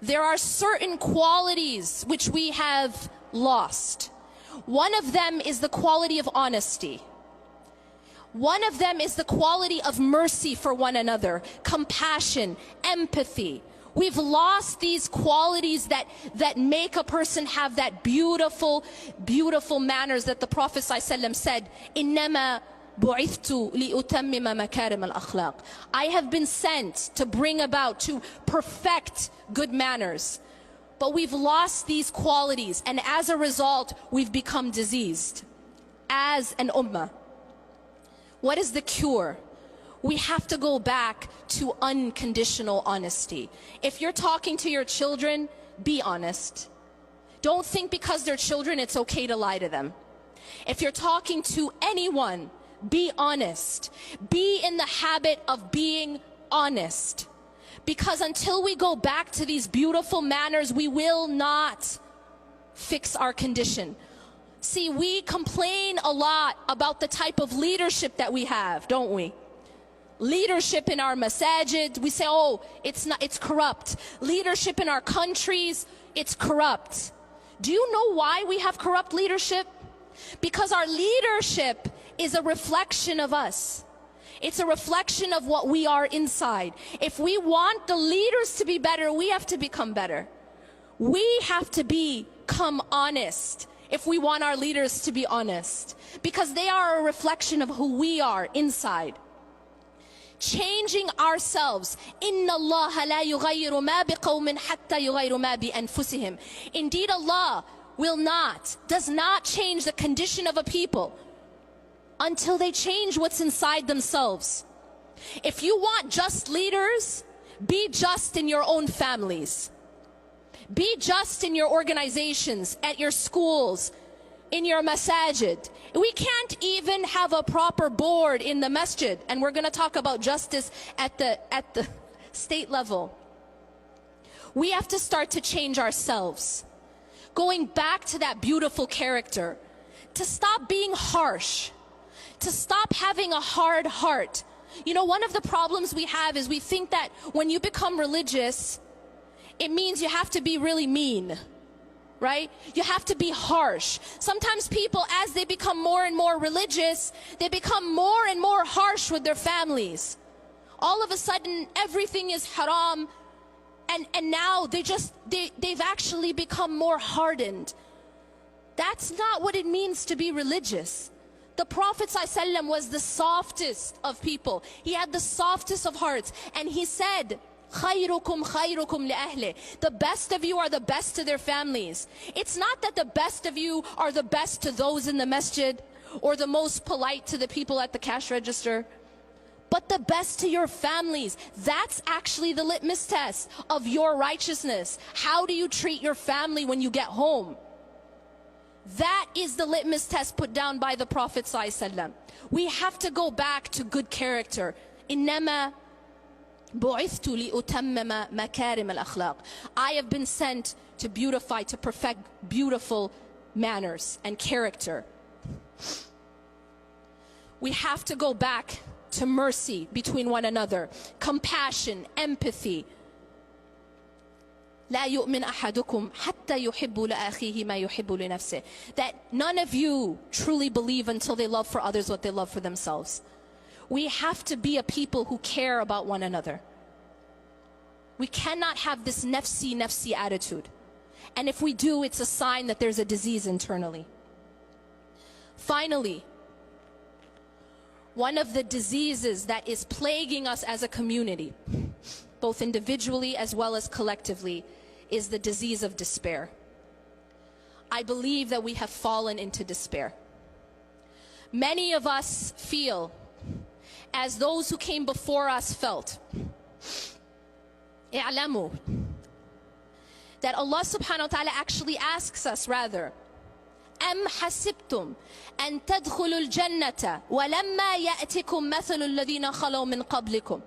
there are certain qualities which we have lost. One of them is the quality of honesty. One of them is the quality of mercy for one another, compassion, empathy. We've lost these qualities that make a person have that beautiful, beautiful manners that the Prophet ﷺ said, إِنَّمَا بُعِثْتُ لِأُتَمِّمَ مَكَارِمَ الْأَخْلَاقِ. I have been sent to bring about, to perfect good manners. But we've lost these qualities, and as a result, we've become diseased as an ummah. What is the cure? We have to go back to unconditional honesty. If you're talking to your children, be honest. Don't think because they're children it's okay to lie to them. If you're talking to anyone, be honest. Be in the habit of being honest. Because until we go back to these beautiful manners, we will not fix our condition. See, we complain a lot about the type of leadership that we have, don't we? Leadership in our masajid, we say, oh, it's corrupt. Leadership in our countries, it's corrupt. Do you know why we have corrupt leadership? Because our leadership is a reflection of us. It's a reflection of what we are inside. If we want the leaders to be better, we have to become better. We have to become honest if we want our leaders to be honest, because they are a reflection of who we are inside. Changing ourselves. إِنَّ اللَّهَ لَا يُغَيِّرُ مَا بِقَوْمٍ حَتَّى يُغَيِّرُ مَا بِأَنفُسِهِمْ. Indeed, Allah does not change the condition of a people until they change what's inside themselves. If you want just leaders, be just in your own families. Be just in your organizations, at your schools, in your masajid. We can't even have a proper board in the masjid, and we're going to talk about justice at the state level. We have to start to change ourselves, going back to that beautiful character, to stop being harsh, to stop having a hard heart. You know, one of the problems we have is we think that when you become religious, it means you have to be really mean, right? You have to be harsh. Sometimes people, as they become more and more religious, they become more and more harsh with their families. All of a sudden, everything is haram, and now they've actually become more hardened. That's not what it means to be religious. The Prophet ﷺ was the softest of people. He had the softest of hearts, and he said, خَيْرُكُمْ خَيْرُكُمْ لِأَهْلِ. The best of you are the best to their families. It's not that the best of you are the best to those in the masjid or the most polite to the people at the cash register, but the best to your families. That's actually the litmus test of your righteousness. How do you treat your family when you get home? That is the litmus test put down by the Prophet ﷺ. We have to go back to good character. إِنَّمَا بُعِثْتُ لِأُتَمَّمَ مَكَارِمَ الْأَخْلَاقِ. I have been sent to beautify, to perfect beautiful manners and character. We have to go back to mercy between one another, compassion, empathy. لا يؤمن أحدكم حتى يحب لأخيه ما يحب لنفسه. That none of you truly believe until they love for others what they love for themselves. We have to be a people who care about one another. We cannot have this nafsi attitude. And if we do, it's a sign that there's a disease internally. Finally, one of the diseases that is plaguing us as a community, both individually as well as collectively, is the disease of despair. I believe that we have fallen into despair. Many of us feel as those who came before us felt. اعلموا that Allah subhanahu wa ta'ala actually asks us rather, أم حسبتم أن تدخلوا الجنة ولما يأتكم مثل الذين خلوا من قبلكم.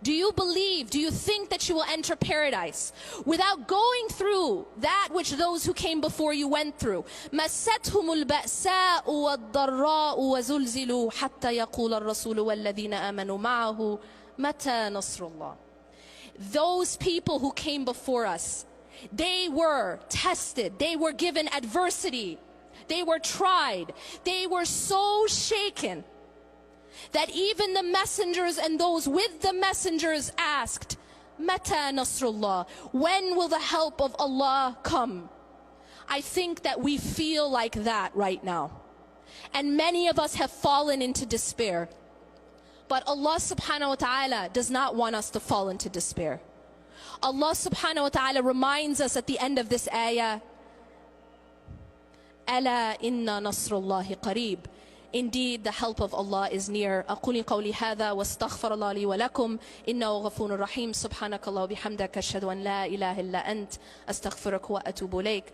Do you believe, do you think that you will enter paradise without going through that which those who came before you went through? مستهم البأساء والضراء وزلزلوا حتى يقول الرسول والذين آمنوا معه متى نصر الله. Those people who came before us, They were tested. They were given adversity. They were tried. They were so shaken that even the messengers and those with the messengers asked, Mata Nasrullah, when will the help of Allah come? I think that we feel like that right now. And many of us have fallen into despair. But Allah subhanahu wa ta'ala does not want us to fall into despair. Allah subhanahu wa ta'ala reminds us at the end of this ayah, Ala inna nasrullahi qareeb. Indeed, the help of Allah is near. أقول قولي هذا واستغفر الله لي ولكم إنه غفور رحيم. سبحانك الله وبحمدك أشهد أن لا إله إلا أنت أستغفرك وأتوب إليك.